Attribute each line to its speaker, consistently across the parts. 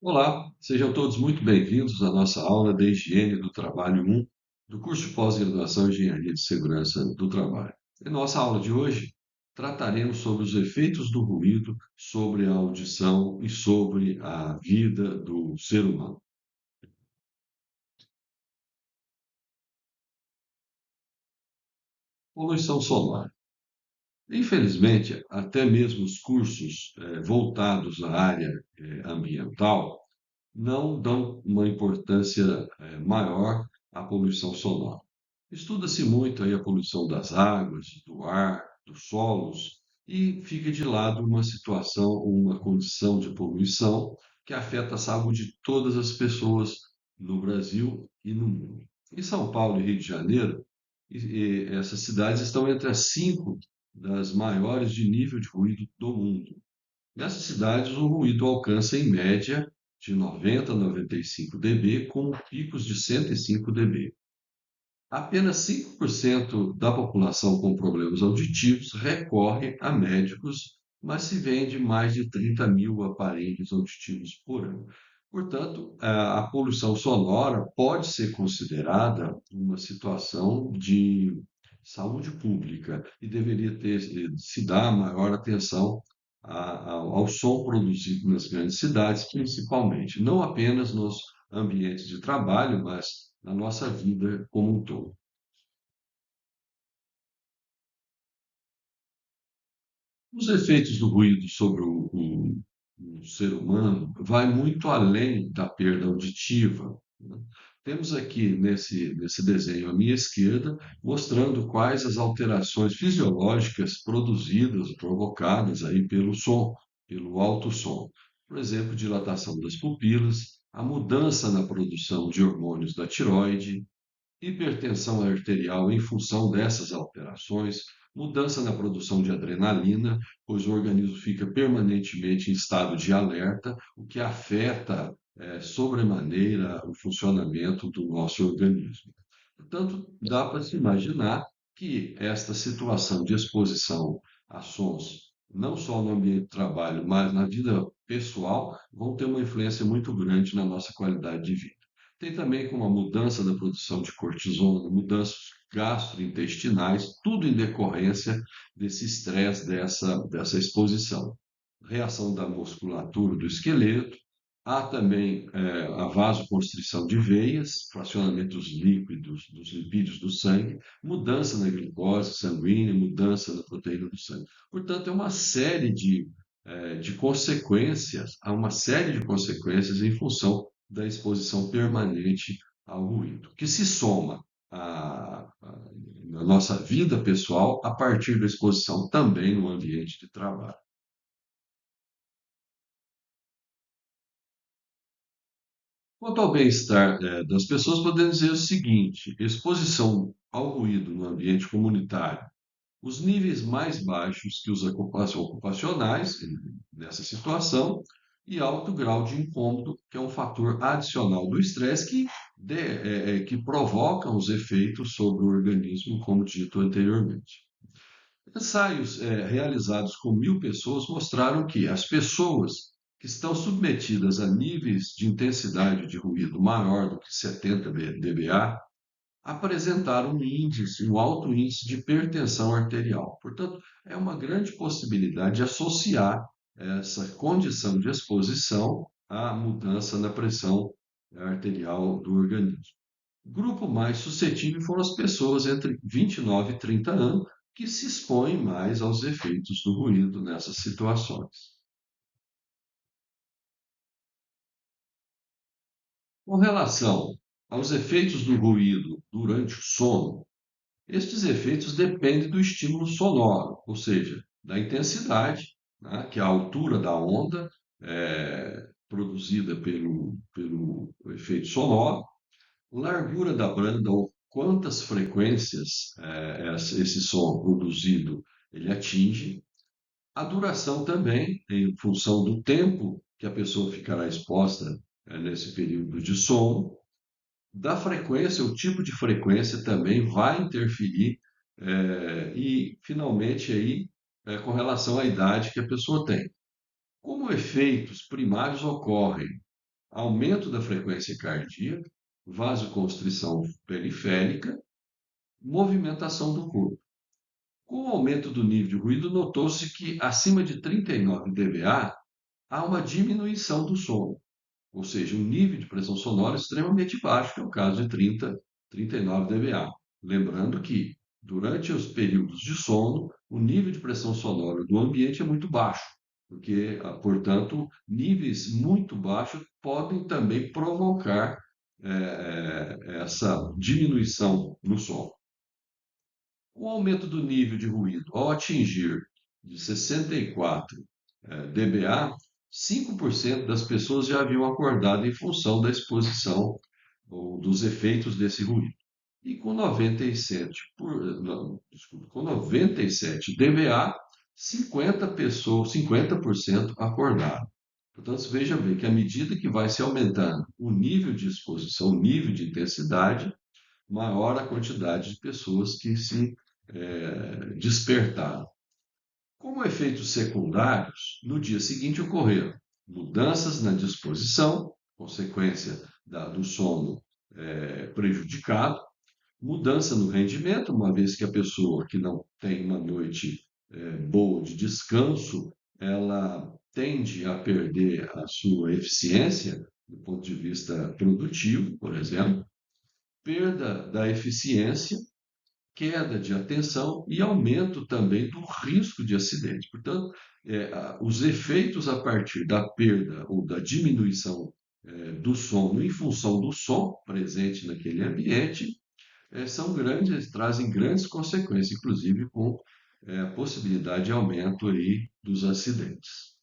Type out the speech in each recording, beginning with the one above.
Speaker 1: Olá, sejam todos muito bem-vindos à nossa aula de Higiene do Trabalho 1 do curso de pós-graduação em Engenharia de Segurança do Trabalho. Em nossa aula de hoje, trataremos sobre os efeitos do ruído sobre a audição e sobre a vida do ser humano. Poluição sonora. Infelizmente, até mesmo os cursos voltados à área ambiental não dão uma importância maior à poluição sonora. Estuda-se muito aí a poluição das águas, do ar, dos solos, e fica de lado uma situação, uma condição de poluição que afeta a saúde de todas as pessoas no Brasil e no mundo. Em São Paulo e Rio de Janeiro, essas cidades estão entre as cinco das maiores de nível de ruído do mundo. Nessas cidades, o ruído alcança em média de 90 a 95 dB, com picos de 105 dB. Apenas 5% da população com problemas auditivos recorre a médicos, mas se vende mais de 30 mil aparelhos auditivos por ano. Portanto, a poluição sonora pode ser considerada uma situação de saúde pública e deveria se dar maior atenção ao som produzido nas grandes cidades, principalmente, não apenas nos ambientes de trabalho, mas na nossa vida como um todo. Os efeitos do ruído sobre o ser humano vai muito além da perda auditiva, né? Temos aqui nesse desenho à minha esquerda, mostrando quais as alterações fisiológicas produzidas, provocadas aí pelo som, pelo alto som. Por exemplo, dilatação das pupilas, a mudança na produção de hormônios da tiroide, hipertensão arterial em função dessas alterações, mudança na produção de adrenalina, pois o organismo fica permanentemente em estado de alerta, o que afeta sobremaneira o funcionamento do nosso organismo. Portanto, dá para se imaginar que esta situação de exposição a sons, não só no ambiente de trabalho, mas na vida pessoal, vão ter uma influência muito grande na nossa qualidade de vida. Tem também como a mudança da produção de cortisona, mudanças gastrointestinais, tudo em decorrência desse estresse, dessa exposição. Reação da musculatura do esqueleto, há também a vasoconstrição de veias, fracionamento dos líquidos, dos lipídios do sangue, mudança na glicose sanguínea, mudança na proteína do sangue. Portanto, é uma série de consequências, há uma série de consequências em função da exposição permanente ao ruído, que se soma na nossa vida pessoal a partir da exposição também no ambiente de trabalho. Quanto ao bem-estar, das pessoas, podemos dizer o seguinte: exposição ao ruído no ambiente comunitário, os níveis mais baixos que os ocupacionais, nessa situação, e alto grau de incômodo, que é um fator adicional do estresse que provoca os efeitos sobre o organismo, como dito anteriormente. Ensaios realizados com 1.000 pessoas mostraram que as pessoas que estão submetidas a níveis de intensidade de ruído maior do que 70 dBA apresentaram um alto índice de hipertensão arterial. Portanto, é uma grande possibilidade de associar essa condição de exposição à mudança na pressão arterial do organismo. O grupo mais suscetível foram as pessoas entre 29 e 30 anos, que se expõem mais aos efeitos do ruído nessas situações. Com relação aos efeitos do ruído durante o sono, estes efeitos dependem do estímulo sonoro, ou seja, da intensidade, né, que é a altura da onda produzida pelo efeito sonoro, largura da banda ou quantas frequências esse som produzido ele atinge, a duração também, em função do tempo que a pessoa ficará exposta nesse período de sono, da frequência, o tipo de frequência também vai interferir e, finalmente, aí, com relação à idade que a pessoa tem. Como efeitos primários ocorrem aumento da frequência cardíaca, vasoconstrição periférica, movimentação do corpo. Com o aumento do nível de ruído, notou-se que acima de 39 dBA há uma diminuição do som, ou seja, um nível de pressão sonora extremamente baixo, que é o caso de 30, 39 dBA. Lembrando que, durante os períodos de sono, o nível de pressão sonora do ambiente é muito baixo, porque, portanto, níveis muito baixos podem também provocar essa diminuição no som. O aumento do nível de ruído, ao atingir de 64 dBA, 5% das pessoas já haviam acordado em função da exposição ou dos efeitos desse ruído. E com 97, não, desculpa, com 97 dBA, 50 pessoas, 50% acordaram. Portanto, você veja bem que à medida que vai se aumentando o nível de exposição, o nível de intensidade, maior a quantidade de pessoas que se despertaram. Como efeitos secundários, no dia seguinte ocorreram mudanças na disposição, consequência do sono prejudicado, mudança no rendimento, uma vez que a pessoa que não tem uma noite boa de descanso, ela tende a perder a sua eficiência do ponto de vista produtivo, por exemplo, perda da eficiência, queda de atenção e aumento também do risco de acidente. Portanto, os efeitos a partir da perda ou da diminuição do sono em função do som presente naquele ambiente são grandes, trazem grandes consequências, inclusive com a possibilidade de aumento aí dos acidentes.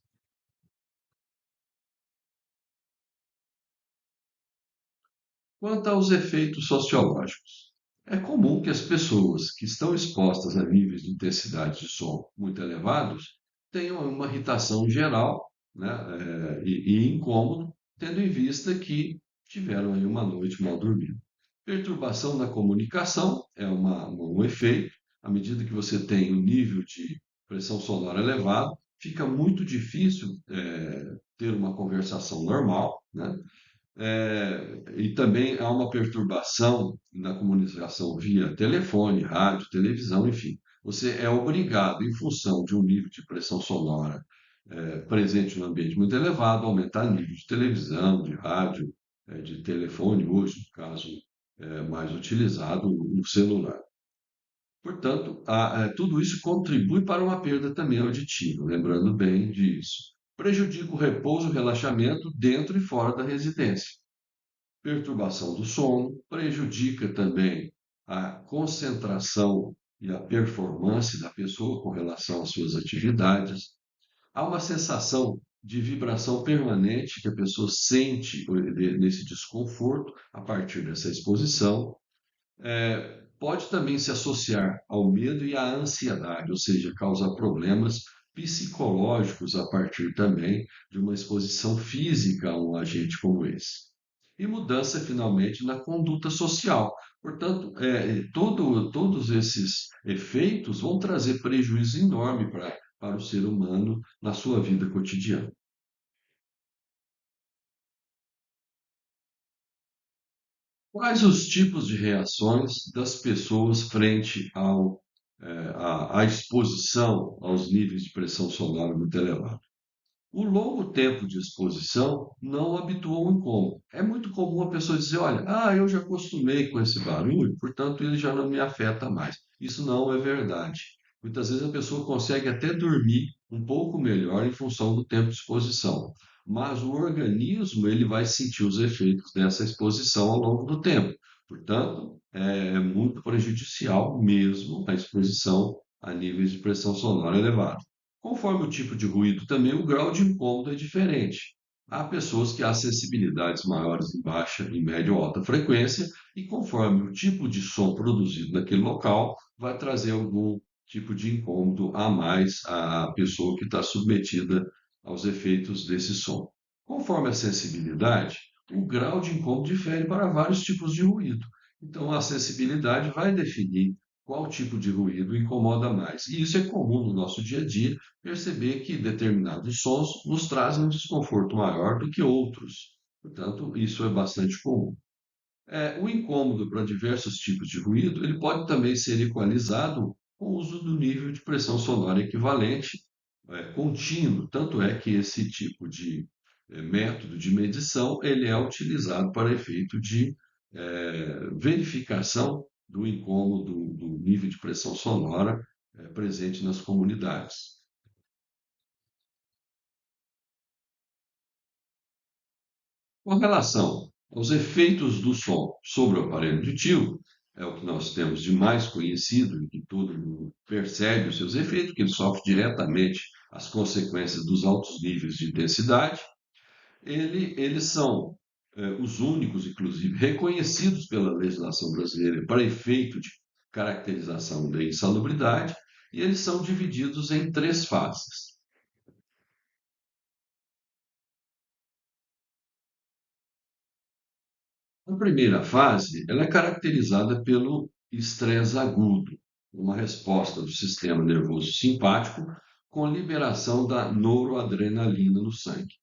Speaker 1: Quanto aos efeitos sociológicos, é comum que as pessoas que estão expostas a níveis de intensidade de som muito elevados tenham uma irritação geral, né, e incômodo, tendo em vista que tiveram aí uma noite mal dormida. Perturbação na comunicação é um efeito. À medida que você tem um nível de pressão sonora elevado, fica muito difícil ter uma conversação normal, né? E também há uma perturbação na comunicação via telefone, rádio, televisão, enfim. Você é obrigado, em função de um nível de pressão sonora presente no ambiente muito elevado, a aumentar o nível de televisão, de rádio, de telefone, hoje, no caso, mais utilizado, o celular. Portanto, tudo isso contribui para uma perda também auditiva, lembrando bem disso. Prejudica o repouso e o relaxamento dentro e fora da residência. Perturbação do sono, prejudica também a concentração e a performance da pessoa com relação às suas atividades. Há uma sensação de vibração permanente que a pessoa sente nesse desconforto a partir dessa exposição. Pode também se associar ao medo e à ansiedade, ou seja, causar problemas psicológicos a partir também de uma exposição física a um agente como esse. E mudança, finalmente, na conduta social. Portanto, todos esses efeitos vão trazer prejuízo enorme para o ser humano na sua vida cotidiana. Quais os tipos de reações das pessoas frente à exposição aos níveis de pressão sonora muito elevada? O longo tempo de exposição não habituou o incômodo. É muito comum a pessoa dizer: olha, eu já acostumei com esse barulho, portanto ele já não me afeta mais. Isso não é verdade. Muitas vezes a pessoa consegue até dormir um pouco melhor em função do tempo de exposição, mas o organismo ele vai sentir os efeitos dessa exposição ao longo do tempo. Portanto, é muito prejudicial mesmo a exposição a níveis de pressão sonora elevada. Conforme o tipo de ruído, também o grau de incômodo é diferente. Há pessoas que há sensibilidades maiores em baixa, em média ou alta frequência, e conforme o tipo de som produzido naquele local, vai trazer algum tipo de incômodo a mais à pessoa que está submetida aos efeitos desse som. Conforme a sensibilidade, o grau de incômodo difere para vários tipos de ruído. Então, a sensibilidade vai definir qual tipo de ruído incomoda mais. E isso é comum no nosso dia a dia, perceber que determinados sons nos trazem um desconforto maior do que outros. Portanto, isso é bastante comum. O incômodo para diversos tipos de ruído, ele pode também ser equalizado com o uso do nível de pressão sonora equivalente, contínuo. Tanto é que esse tipo de método de medição, ele é utilizado para efeito de verificação do incômodo do nível de pressão sonora presente nas comunidades. Com relação aos efeitos do som sobre o aparelho auditivo, é o que nós temos de mais conhecido e que todo mundo percebe os seus efeitos, que ele sofre diretamente as consequências dos altos níveis de intensidade. Eles são os únicos, inclusive, reconhecidos pela legislação brasileira para efeito de caracterização da insalubridade, e eles são divididos em três fases. A primeira fase, ela é caracterizada pelo estresse agudo, uma resposta do sistema nervoso simpático com a liberação da noradrenalina no sangue.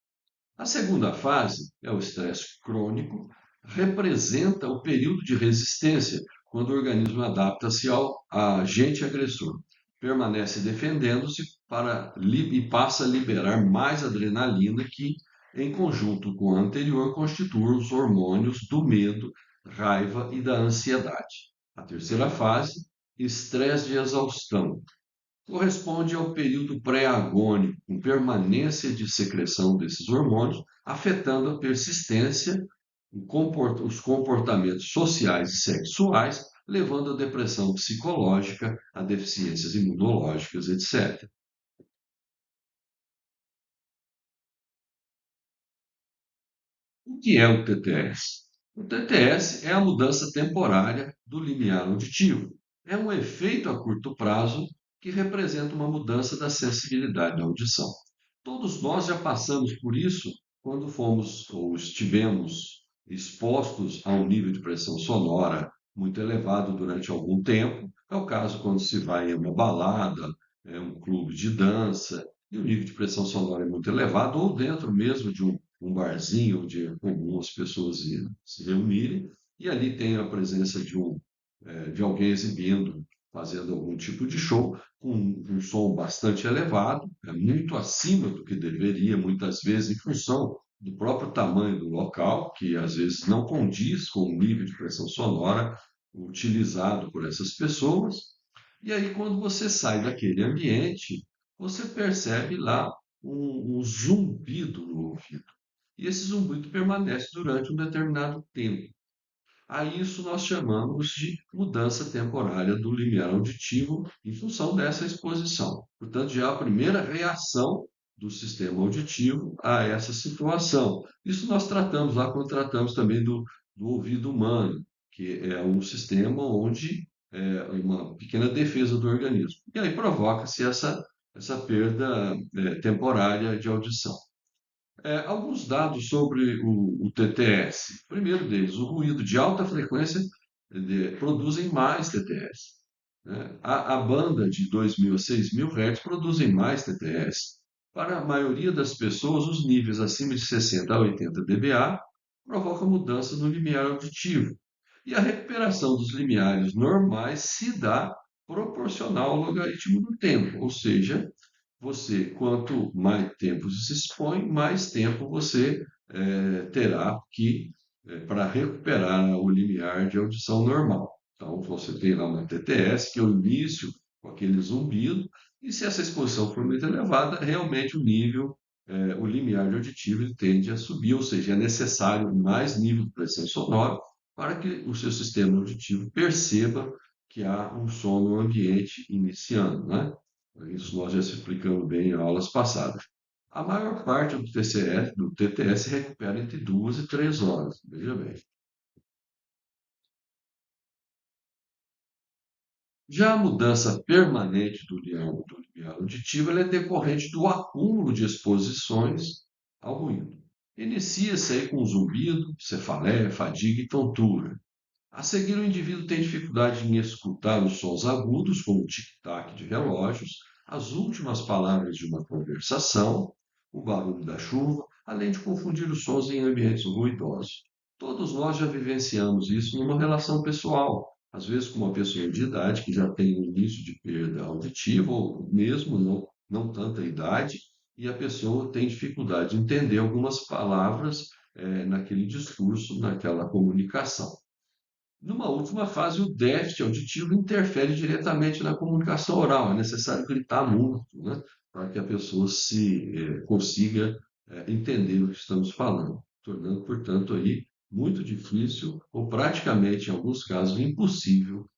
Speaker 1: A segunda fase é o estresse crônico, representa o período de resistência, quando o organismo adapta-se ao agente agressor, permanece defendendo-se e passa a liberar mais adrenalina que, em conjunto com a anterior, constitui os hormônios do medo, raiva e da ansiedade. A terceira fase, estresse de exaustão, corresponde ao período pré-agônico, com permanência de secreção desses hormônios, afetando a persistência, os comportamentos sociais e sexuais, levando à depressão psicológica, a deficiências imunológicas, etc. O que é o TTS? O TTS é a mudança temporária do limiar auditivo. É um efeito a curto prazo que representa uma mudança da sensibilidade da audição. Todos nós já passamos por isso quando fomos ou estivemos expostos a um nível de pressão sonora muito elevado durante algum tempo. É o caso quando se vai em uma balada, um clube de dança, e o nível de pressão sonora é muito elevado, ou dentro mesmo de um barzinho onde é comum as pessoas se reunirem, e ali tem a presença de alguém exibindo, fazendo algum tipo de show, com um som bastante elevado, muito acima do que deveria, muitas vezes, em função do próprio tamanho do local, que às vezes não condiz com o nível de pressão sonora utilizado por essas pessoas. E aí, quando você sai daquele ambiente, você percebe lá um zumbido no ouvido. E esse zumbido permanece durante um determinado tempo. A isso nós chamamos de mudança temporária do limiar auditivo em função dessa exposição. Portanto, já é a primeira reação do sistema auditivo a essa situação. Isso nós tratamos lá quando tratamos também do ouvido humano, que é um sistema onde é uma pequena defesa do organismo. E aí provoca-se essa perda temporária de audição. Alguns dados sobre o TTS. Primeiro deles, o ruído de alta frequência produzem mais TTS. Né? A banda de 2.000 a 6.000 Hz produzem mais TTS. Para a maioria das pessoas, os níveis acima de 60 a 80 dBA provocam mudança no limiar auditivo. E a recuperação dos limiares normais se dá proporcional ao logaritmo do tempo, ou seja, quanto mais tempo se expõe, mais tempo você terá que para recuperar o limiar de audição normal. Então, você tem lá uma TTS, que é o início com aquele zumbido, e se essa exposição for muito elevada, realmente o limiar de auditivo ele tende a subir, ou seja, é necessário mais nível de pressão sonora para que o seu sistema auditivo perceba que há um som no ambiente iniciando, né? Isso nós já explicamos bem em aulas passadas. A maior parte do TTS recupera entre 2 e 3 horas, veja bem. Já a mudança permanente do limiar auditivo ela é decorrente do acúmulo de exposições ao ruído. Inicia-se aí com zumbido, cefaleia, fadiga e tontura. A seguir, o indivíduo tem dificuldade em escutar os sons agudos, como o tic-tac de relógios, as últimas palavras de uma conversação, o barulho da chuva, além de confundir os sons em ambientes ruidosos. Todos nós já vivenciamos isso numa relação pessoal, às vezes com uma pessoa de idade que já tem um início de perda auditiva, ou mesmo não tanta idade, e a pessoa tem dificuldade de entender algumas palavras naquele discurso, naquela comunicação. Numa última fase, o déficit auditivo interfere diretamente na comunicação oral. É necessário gritar muito, né, para que a pessoa se consiga entender o que estamos falando, tornando, portanto, aí muito difícil ou praticamente, em alguns casos, impossível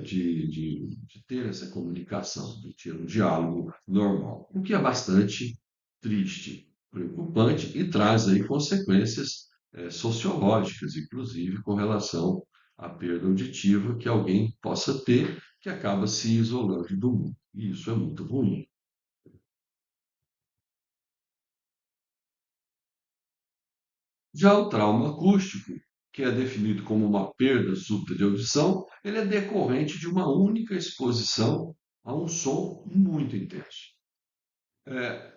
Speaker 1: de ter essa comunicação, de ter um diálogo normal, o que é bastante triste, preocupante e traz aí consequências sociológicas, inclusive com relação à perda auditiva que alguém possa ter, que acaba se isolando do mundo. E isso é muito ruim. Já o trauma acústico, que é definido como uma perda súbita de audição, ele é decorrente de uma única exposição a um som muito intenso.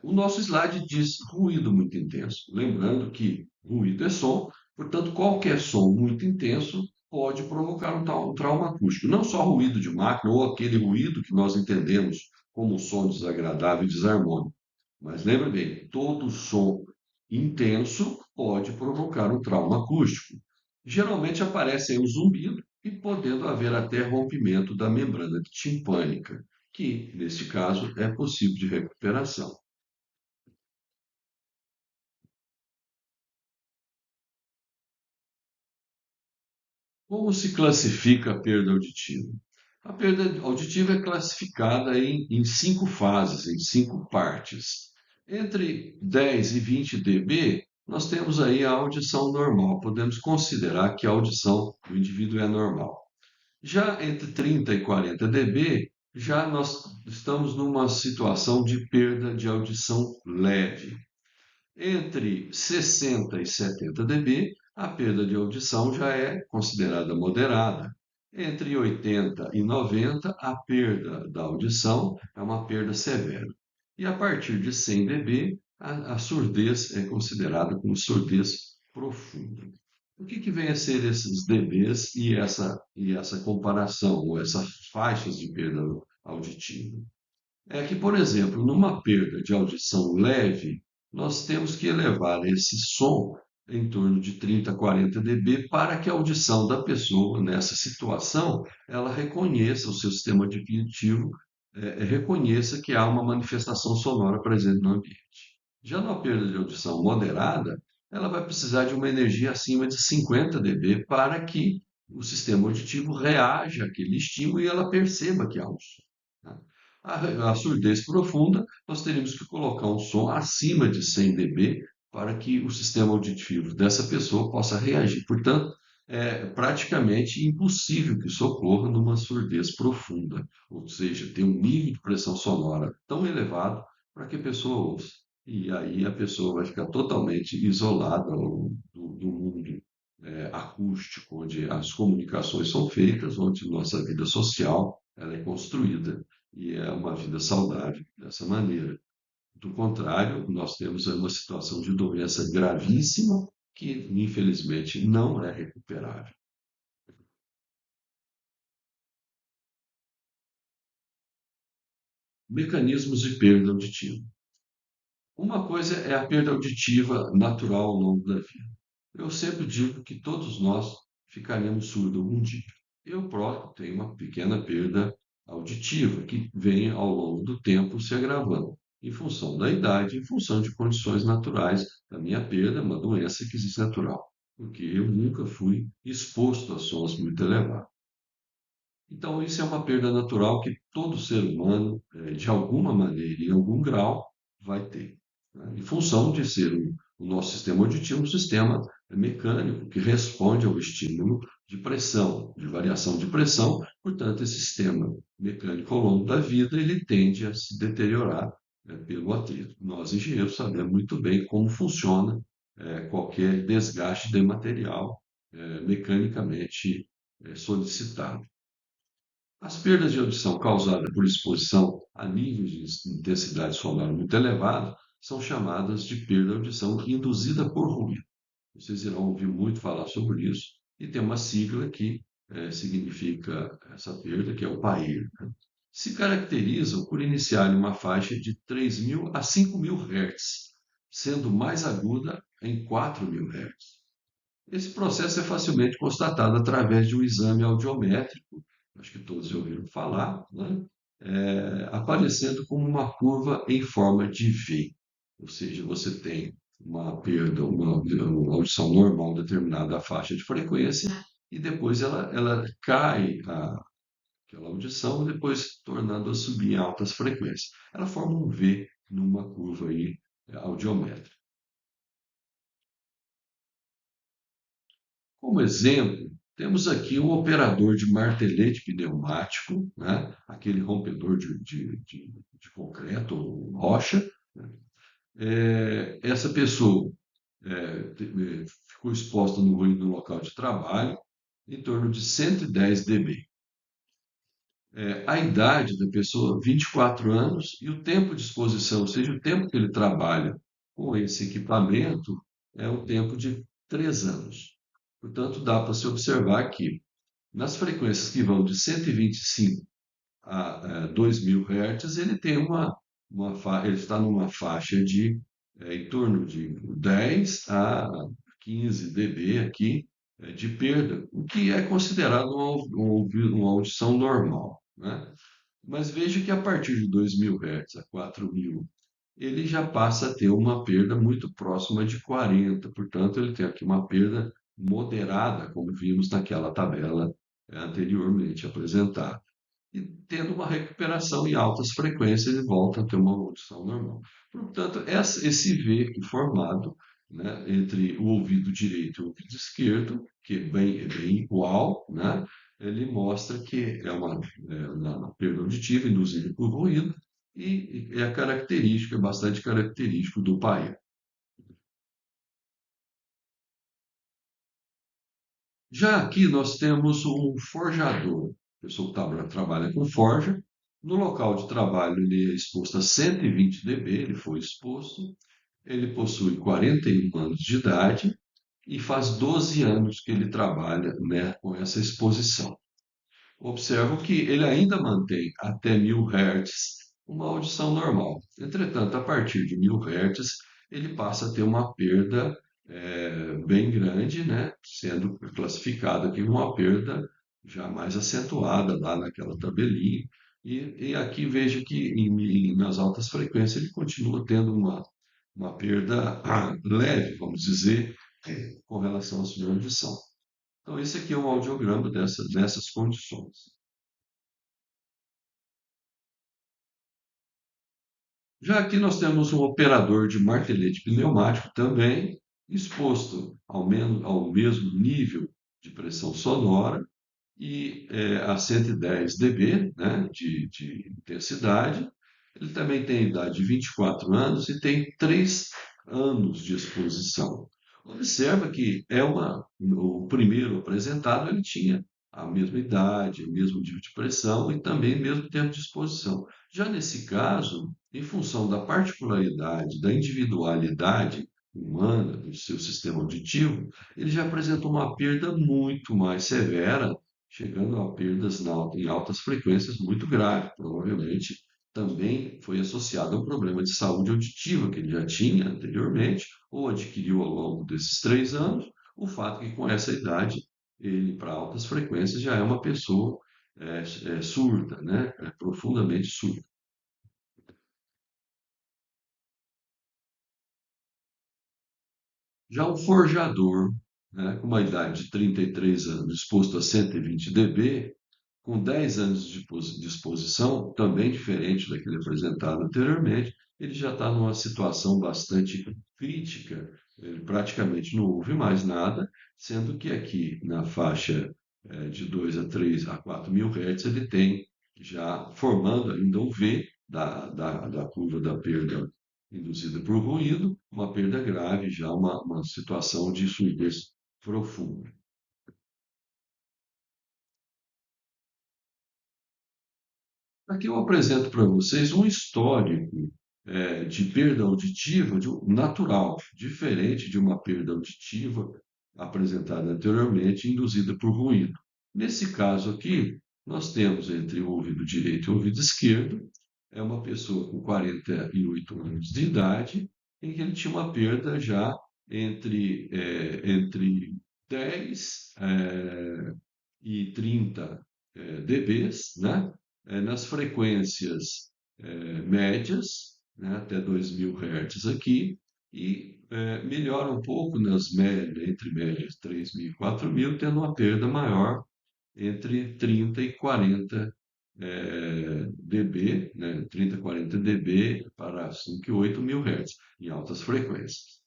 Speaker 1: O nosso slide diz ruído muito intenso, lembrando que ruído é som, portanto, qualquer som muito intenso pode provocar um trauma acústico. Não só ruído de máquina ou aquele ruído que nós entendemos como um som desagradável e desarmônico. Mas lembre bem, todo som intenso pode provocar um trauma acústico. Geralmente aparece aí o zumbido e podendo haver até rompimento da membrana timpânica, que, nesse caso, é possível de recuperação. Como se classifica a perda auditiva? A perda auditiva é classificada em cinco fases, em cinco partes. Entre 10 e 20 dB, nós temos aí a audição normal. Podemos considerar que a audição do indivíduo é normal. Já entre 30 e 40 dB, já nós estamos numa situação de perda de audição leve. Entre 60 e 70 dB, a perda de audição já é considerada moderada. Entre 80 e 90, a perda da audição é uma perda severa. E a partir de 100 dB, a surdez é considerada como surdez profunda. O que vem a ser esses dBs e essa comparação, ou essas faixas de perda auditiva? É que, por exemplo, numa perda de audição leve, nós temos que elevar esse som em torno de 30 a 40 dB para que a audição da pessoa nessa situação ela reconheça o seu sistema auditivo, reconheça que há uma manifestação sonora presente no ambiente. Já na perda de audição moderada, ela vai precisar de uma energia acima de 50 dB para que o sistema auditivo reaja àquele estímulo e ela perceba que há um som. Tá? A surdez profunda, nós teríamos que colocar um som acima de 100 dB para que o sistema auditivo dessa pessoa possa reagir. Portanto, é praticamente impossível que isso ocorra numa surdez profunda, ou seja, tem um nível de pressão sonora tão elevado para que a pessoa ouça. E aí a pessoa vai ficar totalmente isolada do mundo acústico, onde as comunicações são feitas, onde nossa vida social ela é construída e é uma vida saudável dessa maneira. Do contrário, nós temos uma situação de doença gravíssima que, infelizmente, não é recuperável. Mecanismos de perda auditiva. Uma coisa é a perda auditiva natural ao longo da vida. Eu sempre digo que todos nós ficaremos surdos algum dia. Eu próprio tenho uma pequena perda auditiva que vem ao longo do tempo se agravando, em função da idade, em função de condições naturais. A minha perda é uma doença que existe natural, porque eu nunca fui exposto a sons muito elevados. Então, isso é uma perda natural que todo ser humano, de alguma maneira, em algum grau, vai ter, né? Em função de ser o nosso sistema auditivo um sistema mecânico que responde ao estímulo de pressão, de variação de pressão. Portanto, esse sistema mecânico ao longo da vida ele tende a se deteriorar pelo atrito. Nós, engenheiros, sabemos muito bem como funciona qualquer desgaste de material mecanicamente solicitado. As perdas de audição causadas por exposição a níveis de intensidade sonora muito elevados são chamadas de perda de audição induzida por ruído. Vocês irão ouvir muito falar sobre isso, e tem uma sigla que significa essa perda, que é o PAER. Se caracterizam por iniciar em uma faixa de 3.000 a 5.000 Hz, sendo mais aguda em 4.000 Hz. Esse processo é facilmente constatado através de um exame audiométrico, acho que todos já ouviram falar, né? Aparecendo como uma curva em forma de V. Ou seja, você tem uma perda, uma audição normal em determinada faixa de frequência, e depois ela cai, aquela audição, e depois tornando a subir em altas frequências. Ela forma um V numa curva aí, audiométrica. Como exemplo, temos aqui um operador de martelete pneumático, né? Aquele rompedor de concreto ou rocha. Né? Essa pessoa ficou exposta no ruído no local de trabalho em torno de 110 dB. A idade da pessoa, 24 anos, e o tempo de exposição, ou seja, o tempo que ele trabalha com esse equipamento, é um tempo de 3 anos. Portanto, dá para se observar que nas frequências que vão de 125 a 2.000 Hz, ele tem ele está numa faixa de em torno de 10 a 15 dB aqui de perda, o que é considerado uma audição normal, né? Mas veja que a partir de 2.000 Hz a 4.000, ele já passa a ter uma perda muito próxima de 40. Portanto, ele tem aqui uma perda moderada, como vimos naquela tabela anteriormente apresentada. E tendo uma recuperação em altas frequências, ele volta a ter uma audição normal. Portanto, esse V formado, né, entre o ouvido direito e o ouvido esquerdo, que é bem igual, né, ele mostra que é uma perda auditiva induzida por ruído, e é característica, bastante característico do paia. Já aqui nós temos um forjador, pessoa que trabalha com forja. No local de trabalho, ele é exposto a 120 dB, ele foi exposto. Ele possui 41 anos de idade e faz 12 anos que ele trabalha, né, com essa exposição. Observo que ele ainda mantém até 1.000 Hz uma audição normal. Entretanto, a partir de 1.000 Hz, ele passa a ter uma perda bem grande, né? Sendo classificada aqui uma perda já mais acentuada lá naquela tabelinha. E aqui veja que nas altas frequências ele continua tendo uma perda leve, vamos dizer, com relação à sua audição. Então, esse aqui é um audiograma dessas condições. Já aqui nós temos um operador de martelete pneumático também exposto ao mesmo nível de pressão sonora e a 110 dB, né, de intensidade. Ele também tem idade de 24 anos e tem 3 anos de exposição. Observa que o primeiro apresentado ele tinha a mesma idade, o mesmo nível de pressão e também o mesmo tempo de exposição. Já nesse caso, em função da particularidade, da individualidade humana do seu sistema auditivo, ele já apresentou uma perda muito mais severa, chegando a perdas em altas frequências muito graves. Provavelmente também foi associado a um problema de saúde auditiva que ele já tinha anteriormente, ou adquiriu ao longo desses 3 anos, o fato que com essa idade, ele para altas frequências já é uma pessoa surda, né? Profundamente surda. Já o forjador, né, com uma idade de 33 anos, exposto a 120 dB, com 10 anos de exposição, também diferente daquele apresentado anteriormente, ele já está numa situação bastante crítica, ele praticamente não ouve mais nada, sendo que aqui na faixa de 2 a 3 a 4.000 Hz ele tem já formando ainda o V da curva da perda induzida por ruído, uma perda grave, já uma situação de surdez profunda. Aqui eu apresento para vocês um histórico de perda auditiva natural, diferente de uma perda auditiva apresentada anteriormente, induzida por ruído. Nesse caso aqui, nós temos entre o ouvido direito e o ouvido esquerdo, é uma pessoa com 48 anos de idade, em que ele tinha uma perda já entre 10 e 30 dBs, né? Nas frequências médias, né? Até 2000 Hz aqui, e melhora um pouco nas médias, entre médias 3.000 e 4.000, tendo uma perda maior entre 30 e 40 dB, né? 30 e 40 dB para 5 e 8 mil Hz, em altas frequências.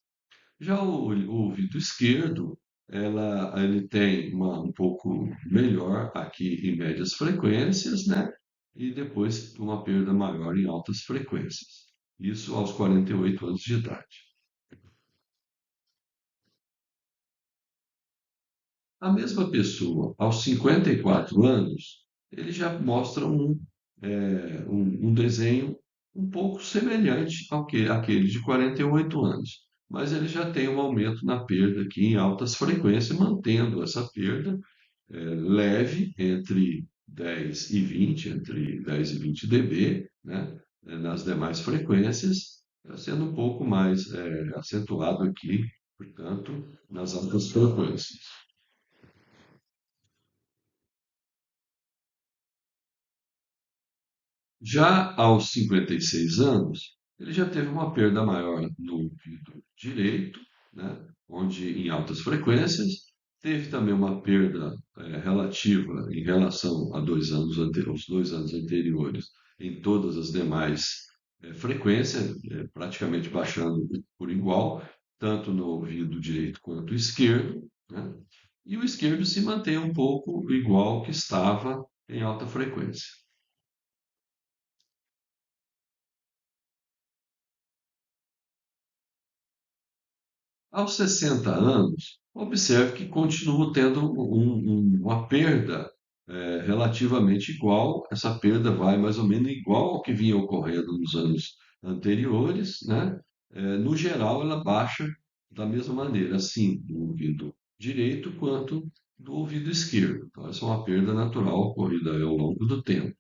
Speaker 1: Já o ouvido esquerdo, ele tem um pouco melhor aqui em médias frequências, né? E depois uma perda maior em altas frequências. Isso aos 48 anos de idade. A mesma pessoa, aos 54 anos, ele já mostra um desenho um pouco semelhante àquele de 48 anos, mas ele já tem um aumento na perda aqui em altas frequências, mantendo essa perda leve entre 10 e 20, entre 10 e 20 dB, né, nas demais frequências, sendo um pouco mais acentuado aqui, portanto, nas altas frequências. Já aos 56 anos, ele já teve uma perda maior no ouvido direito, né, onde em altas frequências, teve também uma perda relativa em relação a 2 anos os 2 anos anteriores em todas as demais frequências, praticamente baixando por igual, tanto no ouvido direito quanto esquerdo, né? E o esquerdo se mantém um pouco igual que estava em alta frequência. Aos 60 anos, observe que continuo tendo uma perda relativamente igual. Essa perda vai mais ou menos igual ao que vinha ocorrendo nos anos anteriores, né? No geral, ela baixa da mesma maneira, assim, do ouvido direito quanto do ouvido esquerdo. Então, essa é uma perda natural ocorrida ao longo do tempo.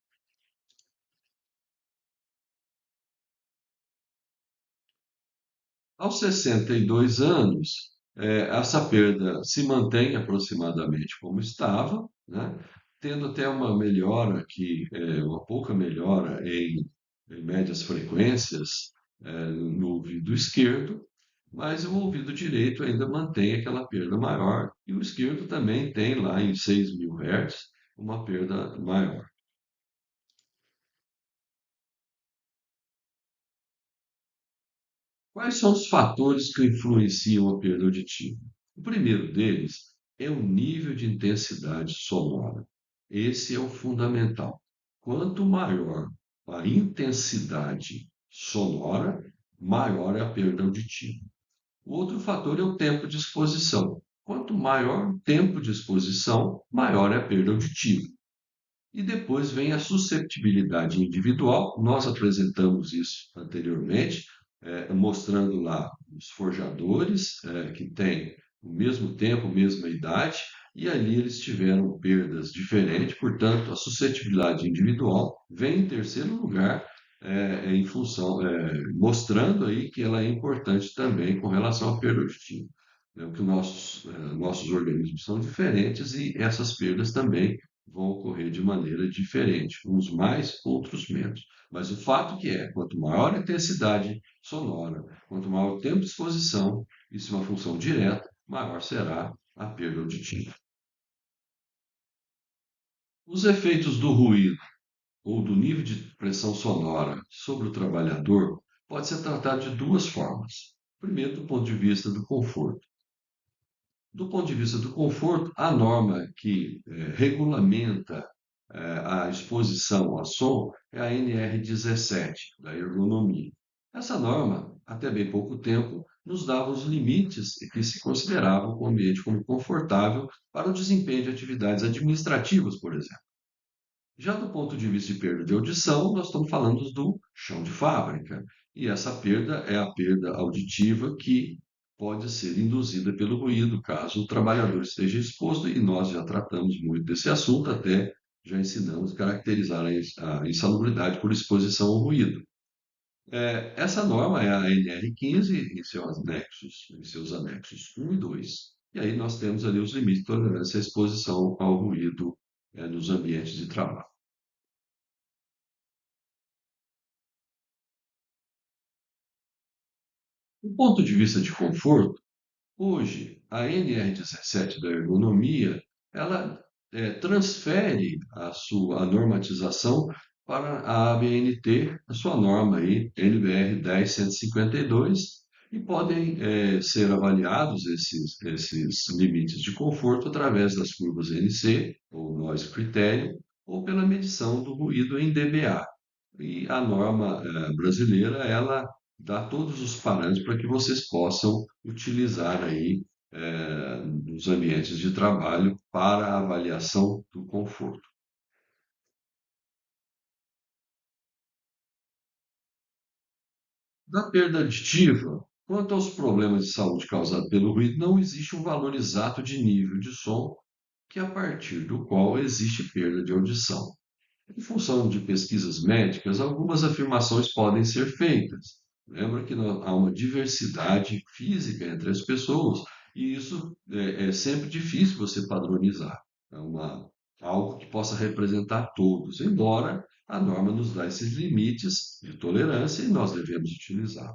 Speaker 1: Aos 62 anos, essa perda se mantém aproximadamente como estava, né? Tendo até uma melhora aqui, uma pouca melhora em médias frequências, no ouvido esquerdo, mas o ouvido direito ainda mantém aquela perda maior, e o esquerdo também tem lá em 6.000 Hz uma perda maior. Quais são os fatores que influenciam a perda auditiva? O primeiro deles é o nível de intensidade sonora. Esse é o fundamental. Quanto maior a intensidade sonora, maior é a perda auditiva. O outro fator é o tempo de exposição. Quanto maior o tempo de exposição, maior é a perda auditiva. E depois vem a susceptibilidade individual. Nós apresentamos isso anteriormente, mostrando lá os forjadores, que têm o mesmo tempo, a mesma idade, e ali eles tiveram perdas diferentes, portanto, a suscetibilidade individual vem em terceiro lugar, em função, mostrando aí que ela é importante também com relação à perda auditiva. Que nossos organismos são diferentes e essas perdas também vão ocorrer de maneira diferente, uns mais, outros menos. Mas o fato que quanto maior a intensidade sonora, quanto maior o tempo de exposição, isso é uma função direta, maior será a perda auditiva. Os efeitos do ruído ou do nível de pressão sonora sobre o trabalhador pode ser tratado de duas formas. Primeiro, do ponto de vista do conforto. Do ponto de vista do conforto, a norma que regulamenta a exposição a som é a NR17, da ergonomia. Essa norma, até bem pouco tempo, nos dava os limites que se considerava o ambiente como confortável para o desempenho de atividades administrativas, por exemplo. Já do ponto de vista de perda de audição, nós estamos falando do chão de fábrica. E essa perda é a perda auditiva que pode ser induzida pelo ruído, caso o trabalhador esteja exposto, e nós já tratamos muito desse assunto, até já ensinamos a caracterizar a insalubridade por exposição ao ruído. Essa norma é a NR15 em seus anexos 1 e 2. E aí nós temos ali os limites de tolerância à exposição ao ruído, nos ambientes de trabalho. Do ponto de vista de conforto, hoje, a NR17 da ergonomia, ela transfere a normatização para a ABNT, a sua norma aí, NBR 10152, e podem ser avaliados esses limites de conforto através das curvas NC, ou Noise Criterion, ou pela medição do ruído em dBA. E a norma brasileira, ela dá todos os parâmetros para que vocês possam utilizar aí nos ambientes de trabalho para a avaliação do conforto. Da perda aditiva, quanto aos problemas de saúde causados pelo ruído, não existe um valor exato de nível de som que a partir do qual existe perda de audição. Em função de pesquisas médicas, algumas afirmações podem ser feitas. Lembra que há uma diversidade física entre as pessoas e isso é sempre difícil você padronizar. É algo que possa representar todos, embora a norma nos dá esses limites de tolerância e nós devemos utilizar.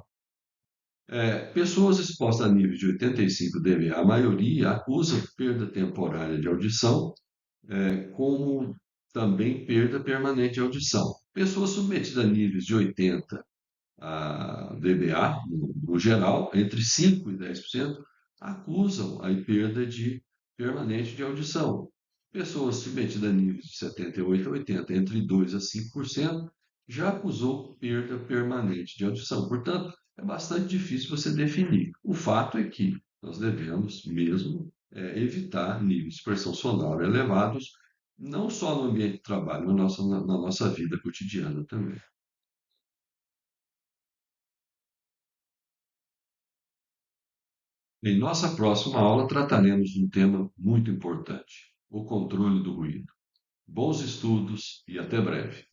Speaker 1: Pessoas expostas a níveis de 85 dBA, a maioria acusa perda temporária de audição como também perda permanente de audição. Pessoas submetidas a níveis de 80 dBA, no geral, entre 5 e 10%, acusam a perda permanente de audição. Pessoas submetidas a níveis de 78 a 80, entre 2 a 5%, já acusou perda permanente de audição. Portanto, é bastante difícil você definir. O fato é que nós devemos mesmo evitar níveis de pressão sonora elevados, não só no ambiente de trabalho, na nossa vida cotidiana também. Em nossa próxima aula, trataremos de um tema muito importante: o controle do ruído. Bons estudos e até breve.